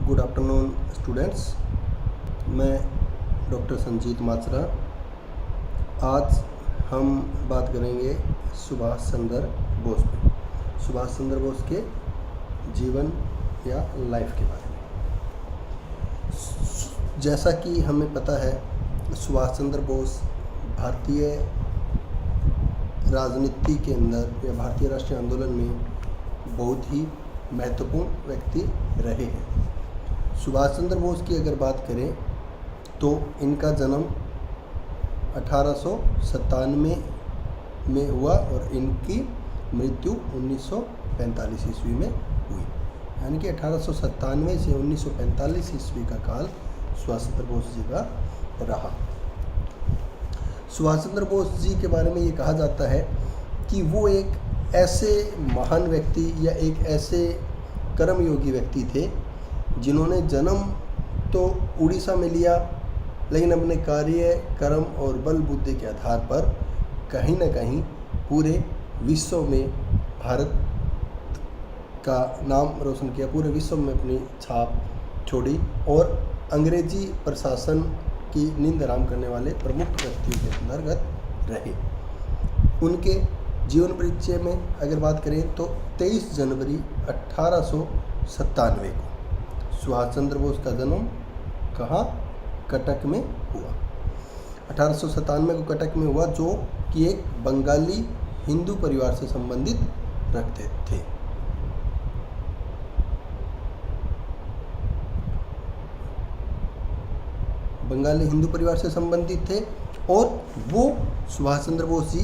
Good afternoon students. मैं doctor Sanjeet Machra. आज हम बात करेंगे सुभाष चंद्र बोस पे, सुभाष चंद्र बोस के जीवन या लाइफ के बारे में। जैसा कि हमें पता है, सुभाष चंद्र बोस भारतीय राजनीति के अंदर या भारतीय राष्ट्रीय आंदोलन में बहुत ही महत्वपूर्ण व्यक्ति रहे हैं। सुभाष चंद्र बोस की अगर बात करें तो इनका जन्म 1897 में हुआ और इनकी मृत्यु 1945 ईस्वी में हुई। यानी कि 1897 से 1945 ईस्वी का काल सुभाष चंद्र बोस जी का रहा। सुभाष चंद्र बोस जी के बारे में ये कहा जाता है कि वो एक ऐसे महान व्यक्ति या एक ऐसे कर्मयोगी व्यक्ति थे जिन्होंने जन्म तो उड़ीसा में लिया, लेकिन अपने कार्य, कर्म और बल बुद्धि के आधार पर कहीं ना कहीं पूरे विश्व में भारत का नाम रोशन किया, पूरे विश्व में अपनी छाप छोड़ी और अंग्रेजी प्रशासन की नींद आराम करने वाले प्रमुख व्यक्तियों के अंतर्गत रहे। उनके जीवन परिचय में अगर बात करें तो 23 जनवरी 1897 को सुभाष चंद्र बोस का जन्म कहाँ? कटक में हुआ। 1897 को कटक में हुआ, जो कि एक बंगाली हिंदू परिवार से संबंधित रखते थे। बंगाली हिंदू परिवार से संबंधित थे और वो सुभाष चंद्र बोस जी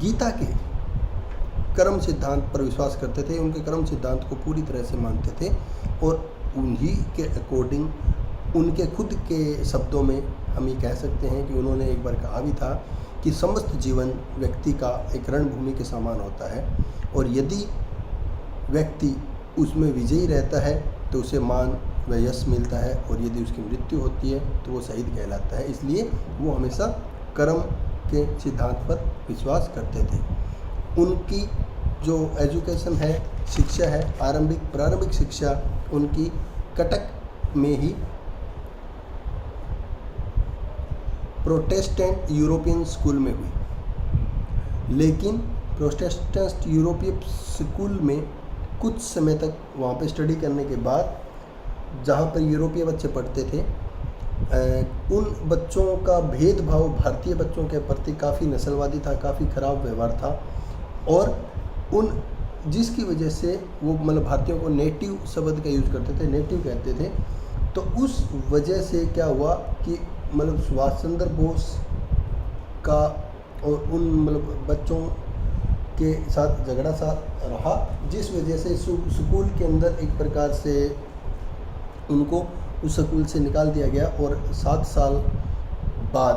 गीता के कर्म सिद्धांत पर विश्वास करते थे। उनके कर्म सिद्धांत को पूरी तरह से मानते थे और उन्हीं के अकॉर्डिंग, उनके खुद के शब्दों में हम ये कह सकते हैं कि उन्होंने एक बार कहा भी था कि समस्त जीवन व्यक्ति का एक रणभूमि के समान होता है और यदि व्यक्ति उसमें विजयी रहता है तो उसे मान व यश मिलता है और यदि उसकी मृत्यु होती है तो वो शहीद कहलाता है। इसलिए वो हमेशा कर्म के सिद्धांत पर विश्वास करते थे। उनकी जो एजुकेशन है, शिक्षा है, प्रारंभिक शिक्षा उनकी कटक में ही प्रोटेस्टेंट यूरोपियन स्कूल में हुई। लेकिन प्रोटेस्टेंट यूरोपियन स्कूल में कुछ समय तक वहाँ पे स्टडी करने के बाद, जहाँ पर यूरोपीय बच्चे पढ़ते थे, उन बच्चों का भेदभाव भारतीय बच्चों के प्रति काफ़ी नस्लवादी था, काफ़ी खराब व्यवहार था और जिसकी वजह से वो भारतीयों को नेटिव शब्द का यूज करते थे, नेटिव कहते थे। तो उस वजह से क्या हुआ कि सुभाष चंद्र बोस का और उन बच्चों के साथ झगड़ा सा रहा, जिस वजह से स्कूल के अंदर एक प्रकार से उनको उस स्कूल से निकाल दिया गया और 7 साल बाद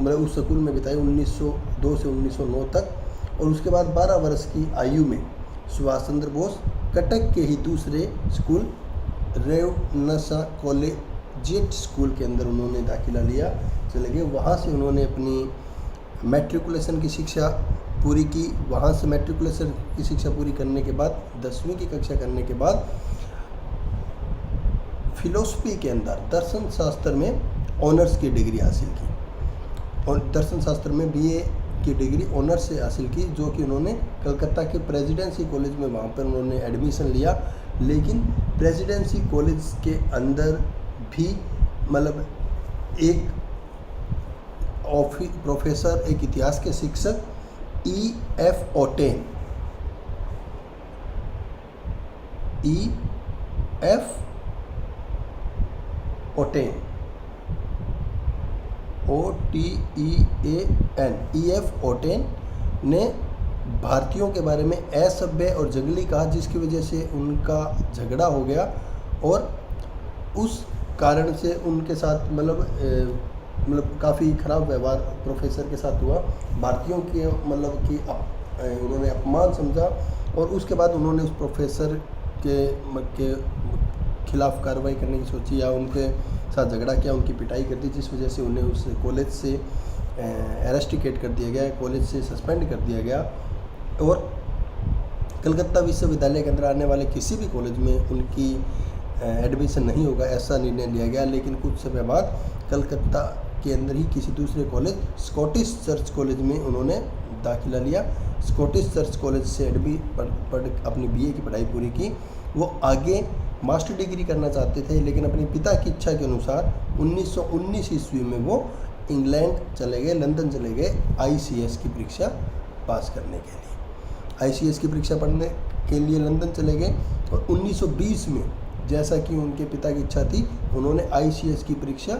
उस स्कूल में बिताए 1902 से 1909 तक। और उसके बाद 12 वर्ष की आयु में सुभाष चंद्र बोस कटक के ही दूसरे स्कूल रेवनसा कॉलेजिएट स्कूल के अंदर उन्होंने दाखिला लिया, चले गए। वहाँ से उन्होंने अपनी मैट्रिकुलेशन की शिक्षा पूरी की। वहाँ से मैट्रिकुलेशन की शिक्षा पूरी करने के बाद 10वीं की कक्षा करने के बाद फिलोसफी के अंदर दर्शन शास्त्र में ऑनर्स की डिग्री हासिल की और दर्शन शास्त्र में बीए की डिग्री ऑनर्स से हासिल की, जो कि उन्होंने कलकत्ता के प्रेसिडेंसी कॉलेज में वहाँ पर उन्होंने एडमिशन लिया। लेकिन प्रेसिडेंसी कॉलेज के अंदर भी एक प्रोफेसर, एक इतिहास के शिक्षक E.F. ओटेन ने भारतीयों के बारे में असभ्य और जंगली कहा, जिसकी वजह से उनका झगड़ा हो गया और उस कारण से उनके साथ काफ़ी खराब व्यवहार प्रोफेसर के साथ हुआ। भारतीयों के कि उन्होंने अपमान समझा और उसके बाद उन्होंने उस प्रोफेसर के खिलाफ कार्रवाई करने की सोची या उनके साथ झगड़ा किया, उनकी पिटाई कर दी, जिस वजह से उन्हें उस कॉलेज से एरेस्टिकेट कर दिया गया, कॉलेज से सस्पेंड कर दिया गया और कलकत्ता विश्वविद्यालय के अंदर आने वाले किसी भी कॉलेज में उनकी एडमिशन नहीं होगा, ऐसा निर्णय लिया गया। लेकिन कुछ समय बाद कलकत्ता के अंदर ही किसी दूसरे कॉलेज, स्कॉटिश चर्च कॉलेज में उन्होंने दाखिला लिया। स्कॉटिश चर्च कॉलेज से पढ़ अपनी बीए की पढ़ाई पूरी की। वो आगे मास्टर डिग्री करना चाहते थे, लेकिन अपने पिता की इच्छा के अनुसार 1919 ईस्वी में वो इंग्लैंड चले गए, लंदन चले गए ICS की परीक्षा पास करने के लिए। ICS की परीक्षा पढ़ने के लिए लंदन चले गए और 1920 में, जैसा कि उनके पिता की इच्छा थी, उन्होंने ICS की परीक्षा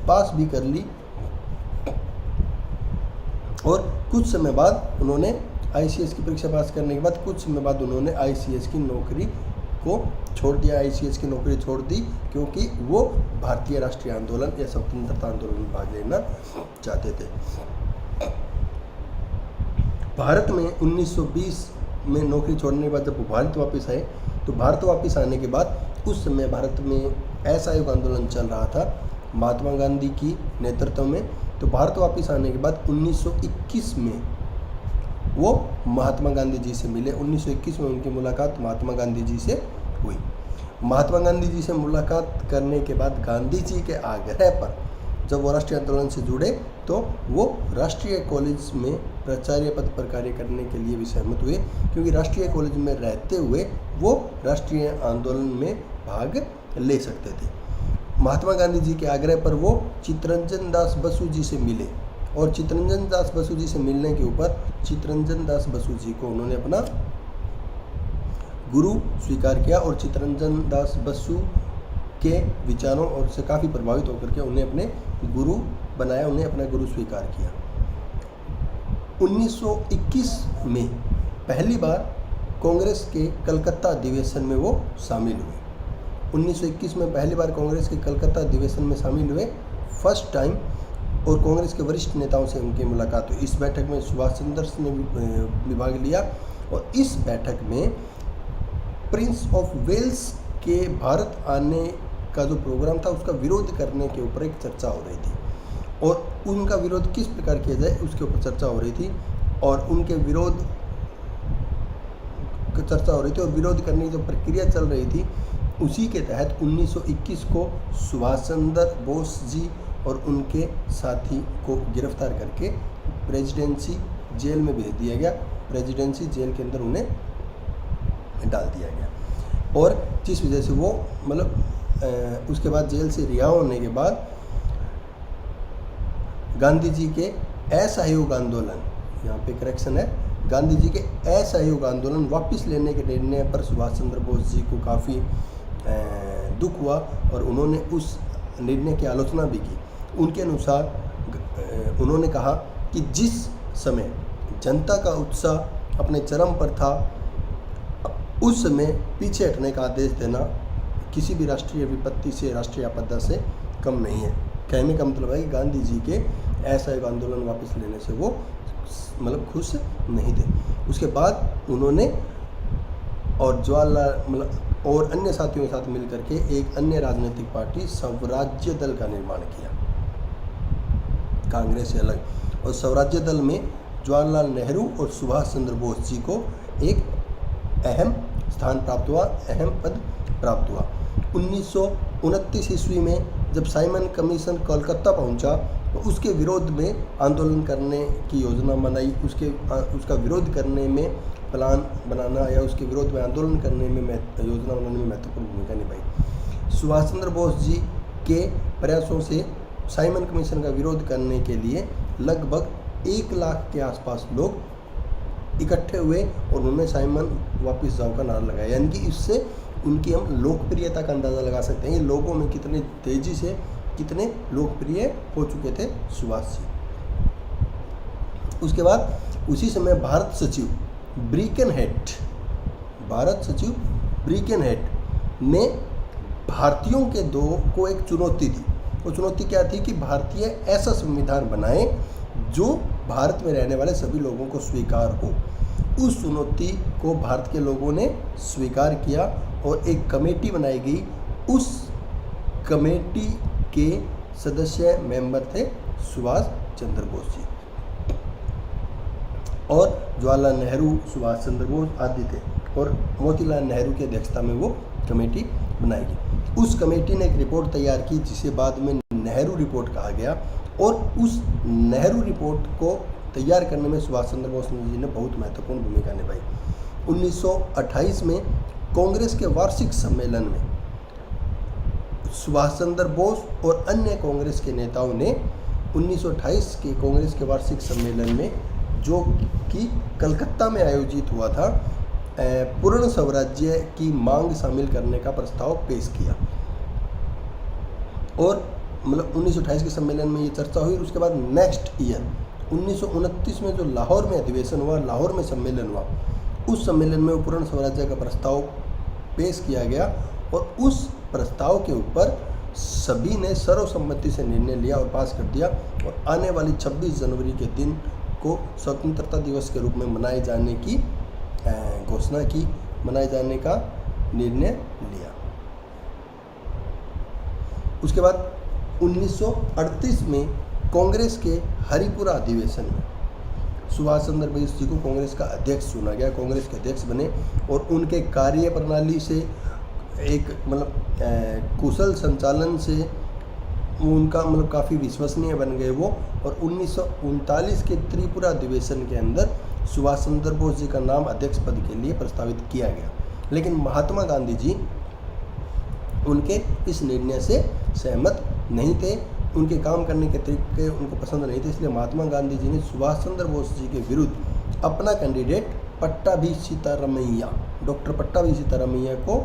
पास भी कर ली। और कुछ समय बाद उन्होंने ICS की परीक्षा पास करने के बाद कुछ समय बाद उन्होंने ICS की नौकरी को छोड़ दिया। ICS की नौकरी छोड़ दी क्योंकि वो भारतीय राष्ट्रीय आंदोलन या स्वतंत्रता आंदोलन में भाग लेना चाहते थे। भारत में 1920 में नौकरी छोड़ने के बाद जब वो भारत वापस आए, तो भारत वापस आने के बाद उस समय भारत में असहयोग आंदोलन चल रहा था महात्मा गांधी की नेतृत्व में। तो भारत वापस आने के बाद 1921 में वो महात्मा गांधी जी से मिले। 1921 में उनकी मुलाकात महात्मा गांधी जी से हुई। महात्मा गांधी जी से मुलाकात करने के बाद गांधी जी के आग्रह पर जब वो राष्ट्रीय आंदोलन से जुड़े, तो वो राष्ट्रीय कॉलेज में प्राचार्य पद पर कार्य करने के लिए भी सहमत हुए, क्योंकि राष्ट्रीय कॉलेज में रहते हुए वो राष्ट्रीय आंदोलन में भाग ले सकते थे। महात्मा गांधी जी के आग्रह पर वो चित्तरंजन दास बसु जी से मिले और चित्तरंजन दास बसु जी से मिलने के ऊपर चित्तरंजन दास बसु जी को उन्होंने अपना गुरु स्वीकार किया और चित्तरंजन दास बसु के विचारों और से काफ़ी प्रभावित होकर के उन्हें अपने गुरु बनाया, उन्हें अपना गुरु स्वीकार किया। 1921 में पहली बार कांग्रेस के कलकत्ता अधिवेशन में वो शामिल हुए। 1921 में पहली बार कांग्रेस के कलकत्ता अधिवेशन में शामिल हुए, फर्स्ट टाइम, और कांग्रेस के वरिष्ठ नेताओं से उनकी मुलाकात हुई। इस बैठक में सुभाष चंद्र ने भी भाग लिया और इस बैठक में प्रिंस ऑफ वेल्स के भारत आने का जो प्रोग्राम था उसका विरोध करने के ऊपर एक चर्चा हो रही थी और उनका विरोध किस प्रकार किया जाए उसके ऊपर चर्चा हो रही थी और उनके विरोध चर्चा हो रही थी और विरोध करने की जो प्रक्रिया चल रही थी, उसी के तहत 1921 को सुभाष चंद्र बोस जी और उनके साथी को गिरफ्तार करके प्रेसिडेंसी जेल में भेज दिया गया। प्रेसिडेंसी जेल के अंदर उन्हें डाल दिया गया और जिस वजह से वो उसके बाद जेल से रिहा होने के बाद गांधी जी के असहयोग आंदोलन, यहाँ पे करेक्शन है, गांधी जी के असहयोग आंदोलन वापस लेने के निर्णय पर सुभाष चंद्र बोस जी को काफ़ी दुख हुआ और उन्होंने उस निर्णय की आलोचना भी की। उनके अनुसार उन्होंने कहा कि जिस समय जनता का उत्साह अपने चरम पर था, उस समय पीछे हटने का आदेश देना किसी भी राष्ट्रीय विपत्ति से, राष्ट्रीय आपदा से कम नहीं है। कहने का मतलब है कि गांधी जी के असहयोग आंदोलन वापस लेने से वो खुश नहीं थे। उसके बाद उन्होंने और जवाहरलाल और अन्य साथियों के साथ मिलकर के एक अन्य राजनीतिक पार्टी स्वराज्य दल का निर्माण किया, कांग्रेस से अलग। और स्वराज्य दल में जवाहरलाल नेहरू और सुभाष चंद्र बोस जी को एक अहम स्थान प्राप्त हुआ, अहम पद प्राप्त हुआ। 1929 ईस्वी में जब साइमन कमीशन कोलकाता पहुंचा तो उसके विरोध में आंदोलन करने की योजना बनाई। उसका विरोध करने में प्लान बनाना या उसके विरोध में आंदोलन करने में योजना बनाने में महत्वपूर्ण भूमिका निभाई। सुभाष चंद्र बोस जी के प्रयासों से साइमन कमीशन का विरोध करने के लिए लगभग 1 लाख के आसपास लोग इकट्ठे हुए और उन्होंने साइमन वापस जाओ का नारा लगाया। यानी कि इससे उनकी हम लोकप्रियता का अंदाज़ा लगा सकते हैं, लोगों में कितने तेज़ी से कितने लोकप्रिय हो चुके थे सुभाष जी। उसके बाद उसी समय भारत सचिव ब्रिकेनहेड ने भारतीयों के को एक चुनौती दी। वो चुनौती क्या थी कि भारतीय ऐसा संविधान बनाए जो भारत में रहने वाले सभी लोगों को स्वीकार हो। उस चुनौती को भारत के लोगों ने स्वीकार किया और एक कमेटी बनाई गई। उस कमेटी के सदस्य मेंबर थे सुभाष चंद्र बोस जी और जवाहरलाल नेहरू, सुभाष चंद्र बोस आदि थे और मोतीलाल नेहरू की अध्यक्षता में वो कमेटी बनाएगी। उस कमेटी ने एक रिपोर्ट तैयार की जिसे बाद में नेहरू रिपोर्ट कहा गया, और उस नेहरू रिपोर्ट को तैयार करने में सुभाष चंद्र बोस जी ने बहुत महत्वपूर्ण भूमिका निभाई। 1928 में कांग्रेस के वार्षिक सम्मेलन में सुभाष चंद्र बोस और अन्य कांग्रेस के नेताओं ने 1928 के कांग्रेस के वार्षिक सम्मेलन में, जो कि कलकत्ता में आयोजित हुआ था, पूर्ण स्वराज्य की मांग शामिल करने का प्रस्ताव पेश किया। और मतलब 1928 के सम्मेलन में ये चर्चा हुई। उसके बाद नेक्स्ट ईयर 1929 में जो लाहौर में अधिवेशन हुआ, लाहौर में सम्मेलन हुआ, उस सम्मेलन में वो पूर्ण स्वराज्य का प्रस्ताव पेश किया गया, और उस प्रस्ताव के ऊपर सभी ने सर्वसम्मति से निर्णय लिया और पास कर दिया, और आने वाली 26 जनवरी के दिन को स्वतंत्रता दिवस के रूप में मनाए जाने की घोषणा की, मनाए जाने का निर्णय लिया। उसके बाद 1938 में कांग्रेस के हरिपुरा अधिवेशन में सुभाष चंद्र बोस जी को कांग्रेस का अध्यक्ष चुना गया, कांग्रेस के अध्यक्ष बने, और उनके कार्य प्रणाली से, एक मतलब कुशल संचालन से उनका मतलब काफ़ी विश्वसनीय बन गए वो। और 1939 के त्रिपुरा अधिवेशन के अंदर सुभाष चंद्र बोस जी का नाम अध्यक्ष पद के लिए प्रस्तावित किया गया, लेकिन महात्मा गांधी जी उनके इस निर्णय से सहमत नहीं थे, उनके काम करने के तरीके उनको पसंद नहीं थे, इसलिए महात्मा गांधी जी ने सुभाष चंद्र बोस जी के विरुद्ध अपना कैंडिडेट पट्टाभी सीतारमैया, डॉक्टर पट्टाभी सीतारमैया को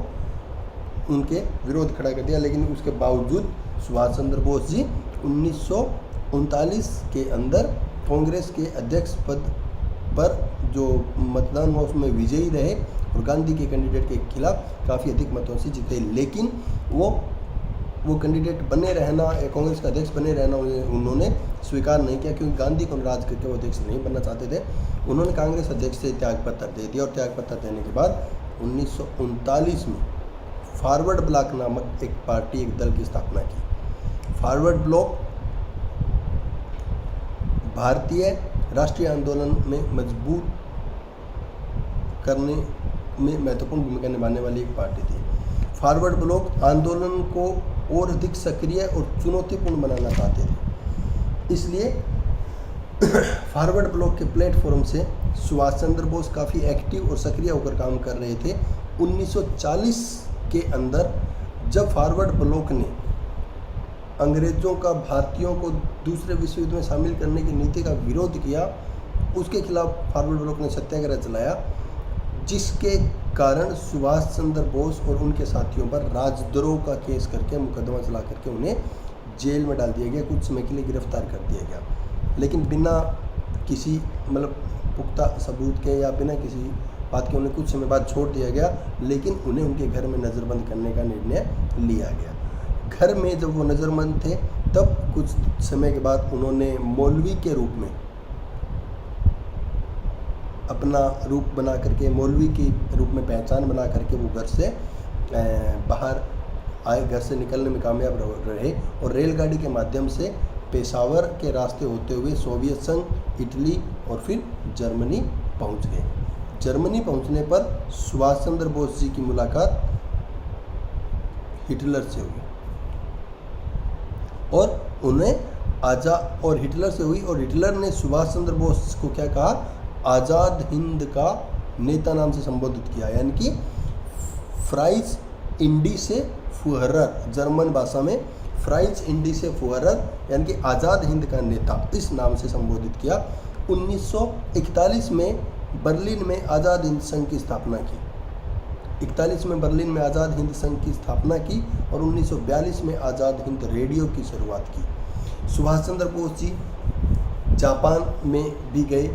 उनके विरोध खड़ा कर दिया। लेकिन उसके बावजूद सुभाष चंद्र बोस जी 1939 के अंदर कांग्रेस के अध्यक्ष पद पर जो मतदान हुआ उसमें विजयी रहे, और गांधी के कैंडिडेट के खिलाफ काफ़ी अधिक मतों से जीते। लेकिन वो कैंडिडेट बने रहना, कांग्रेस का अध्यक्ष बने रहना उन्होंने स्वीकार नहीं किया, क्योंकि गांधी को नाराज करके वो अध्यक्ष नहीं बनना चाहते थे। उन्होंने कांग्रेस अध्यक्ष से त्यागपत्र दे दिया, और त्यागपत्र देने के बाद 1939 में फॉरवर्ड ब्लॉक नामक एक पार्टी, एक दल की स्थापना की। फॉरवर्ड ब्लॉक भारतीय राष्ट्रीय आंदोलन में मजबूत करने में महत्वपूर्ण भूमिका निभाने वाली एक पार्टी थी। फॉरवर्ड ब्लॉक आंदोलन को और अधिक सक्रिय और चुनौतीपूर्ण बनाना चाहते थे, इसलिए फॉरवर्ड ब्लॉक के प्लेटफॉर्म से सुभाष चंद्र बोस काफ़ी एक्टिव और सक्रिय होकर काम कर रहे थे। 1940 के अंदर जब फॉरवर्ड ब्लॉक ने अंग्रेज़ों का भारतीयों को दूसरे विश्व युद्ध में शामिल करने की नीति का विरोध किया, उसके खिलाफ फॉरवर्ड ब्लॉक ने सत्याग्रह चलाया, जिसके कारण सुभाष चंद्र बोस और उनके साथियों पर राजद्रोह का केस करके, मुकदमा चला करके उन्हें जेल में डाल दिया गया, कुछ समय के लिए गिरफ्तार कर दिया गया। लेकिन बिना किसी मतलब पुख्ता सबूत के या बिना किसी बात के उन्हें कुछ समय बाद छोड़ दिया गया, लेकिन उन्हें उनके घर में नज़रबंद करने का निर्णय लिया गया। घर में जब वो नज़रबंद थे तब कुछ समय के बाद उन्होंने मौलवी के रूप में अपना रूप बना करके, मौलवी के रूप में पहचान बना करके वो घर से बाहर आए, घर से निकलने में कामयाब रहे, और रेलगाड़ी के माध्यम से पेशावर के रास्ते होते हुए सोवियत संघ, इटली और फिर जर्मनी पहुंच गए। जर्मनी पहुंचने पर सुभाष चंद्र बोस जी की मुलाकात हिटलर से हुई, और उन्हें और हिटलर से हुई, और हिटलर ने सुभाष चंद्र बोस को क्या कहा, आज़ाद हिंद का नेता नाम से संबोधित किया, यानी कि फ्राइज इंडी से फुहरर, जर्मन भाषा में फ्राइज इंडी से फुहरर यानी कि आज़ाद हिंद का नेता, इस नाम से संबोधित किया। 1941 में बर्लिन में आज़ाद हिंद संघ की स्थापना की। 41 में बर्लिन में आज़ाद हिंद संघ की स्थापना की, और 1942 में आज़ाद हिंद रेडियो की शुरुआत की। सुभाष चंद्र बोस जी जापान में भी गए,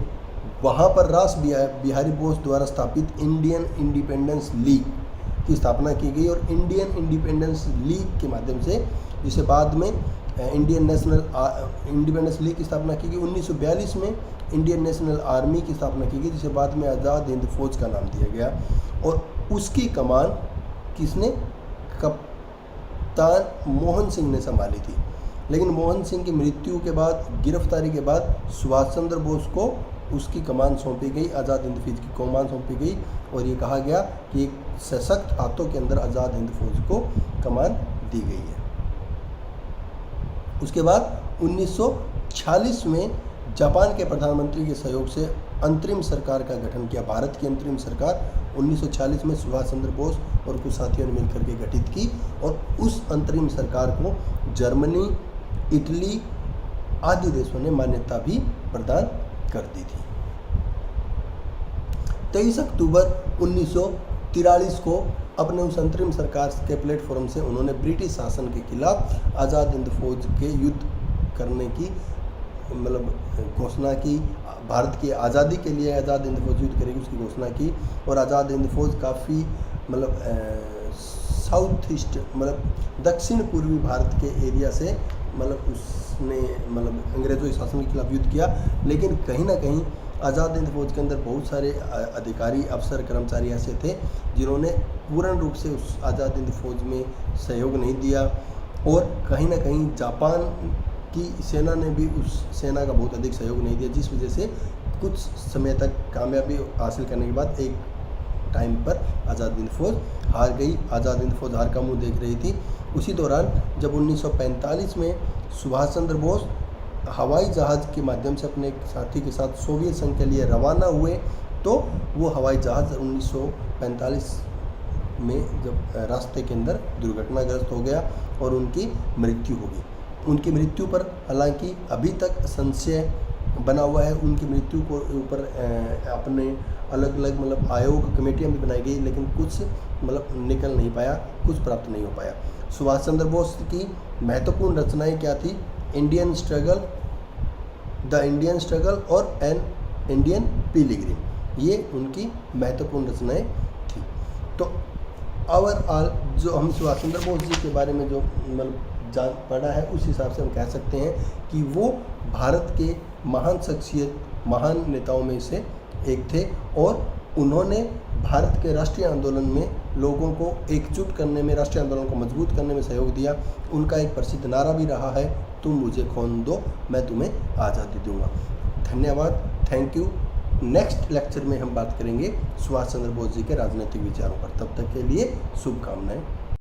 वहाँ पर रास बिहारी बोस द्वारा स्थापित इंडियन इंडिपेंडेंस लीग की स्थापना की गई, और इंडियन इंडिपेंडेंस लीग के माध्यम से, जिसे बाद में इंडियन नेशनल इंडिपेंडेंस लीग की स्थापना की गई। 1942 में इंडियन नेशनल आर्मी की स्थापना की गई, जिसे बाद में आज़ाद हिंद फौज का नाम दिया गया, और उसकी कमान किसने, कप्तान मोहन सिंह ने संभाली थी। लेकिन मोहन सिंह की मृत्यु के बाद, गिरफ्तारी के बाद सुभाष चंद्र बोस को उसकी कमान सौंपी गई, आज़ाद हिंद फौज की कमान सौंपी गई, और ये कहा गया कि एक सशक्त हाथों के अंदर आज़ाद हिंद फौज को कमान दी गई है। उसके बाद 1946 में जापान के प्रधानमंत्री के सहयोग से अंतरिम सरकार का गठन किया। भारत की अंतरिम सरकार 1946 में सुभाष चंद्र बोस और कुछ साथियों ने मिलकर के गठित की और उस अंतरिम सरकार को जर्मनी, इटली आदि देशों ने मान्यता भी प्रदान कर दी थी। 23 अक्टूबर 1943 को अपने उस अंतरिम सरकार के प्लेटफॉर्म से उन्होंने ब्रिटिश शासन के खिलाफ आज़ाद हिंद फौज के युद्ध करने की घोषणा की। भारत की आज़ादी के लिए आज़ाद हिंद फौज युद्ध करेगी उसकी घोषणा की। और आज़ाद हिंद फौज काफ़ी साउथ ईस्ट दक्षिण पूर्वी भारत के एरिया से उसने अंग्रेज़ों के शासन के खिलाफ युद्ध किया। लेकिन कहीं ना कहीं आज़ाद हिंद फौज के अंदर बहुत सारे अधिकारी, अफसर, कर्मचारी ऐसे थे जिन्होंने पूर्ण रूप से उस आज़ाद हिंद फौज में सहयोग नहीं दिया और कहीं ना कहीं जापान की सेना ने भी उस सेना का बहुत अधिक सहयोग नहीं दिया, जिस वजह से कुछ समय तक कामयाबी हासिल करने के बाद एक टाइम पर आज़ाद हिंद फौज हार गई। आज़ाद हिंद फौज हार का मुंह देख रही थी। उसी दौरान जब 1945 में सुभाष चंद्र बोस हवाई जहाज़ के माध्यम से अपने साथी के साथ सोवियत संघ के लिए रवाना हुए तो वो हवाई जहाज़ 1945 में जब रास्ते के अंदर दुर्घटनाग्रस्त हो गया और उनकी मृत्यु हो गई। उनकी मृत्यु पर हालांकि अभी तक संशय बना हुआ है। उनकी मृत्यु को ऊपर अपने अलग अलग आयोग, कमेटियां भी बनाई गई, लेकिन कुछ निकल नहीं पाया, कुछ प्राप्त नहीं हो पाया। सुभाष चंद्र बोस की महत्वपूर्ण रचनाएं क्या थी? Indian struggle, the Indian struggle और एन इंडियन पिलग्रिम, ये उनकी महत्वपूर्ण रचनाएं थी। तो ओवरऑल जो हम सुभाष चंद्र बोस जी के बारे में जो जान पड़ा है उस हिसाब से हम कह सकते हैं कि वो भारत के महान शख्सियत, महान नेताओं में से एक थे और उन्होंने भारत के राष्ट्रीय आंदोलन में लोगों को एकजुट करने में, राष्ट्रीय आंदोलन को मजबूत करने में सहयोग दिया। उनका एक प्रसिद्ध नारा भी रहा है, तुम मुझे खून दो मैं तुम्हें आज़ादी दूंगा। धन्यवाद, थैंक यू। नेक्स्ट लेक्चर में हम बात करेंगे सुभाष चंद्र बोस जी के राजनीतिक विचारों पर। तब तक के लिए शुभकामनाएं।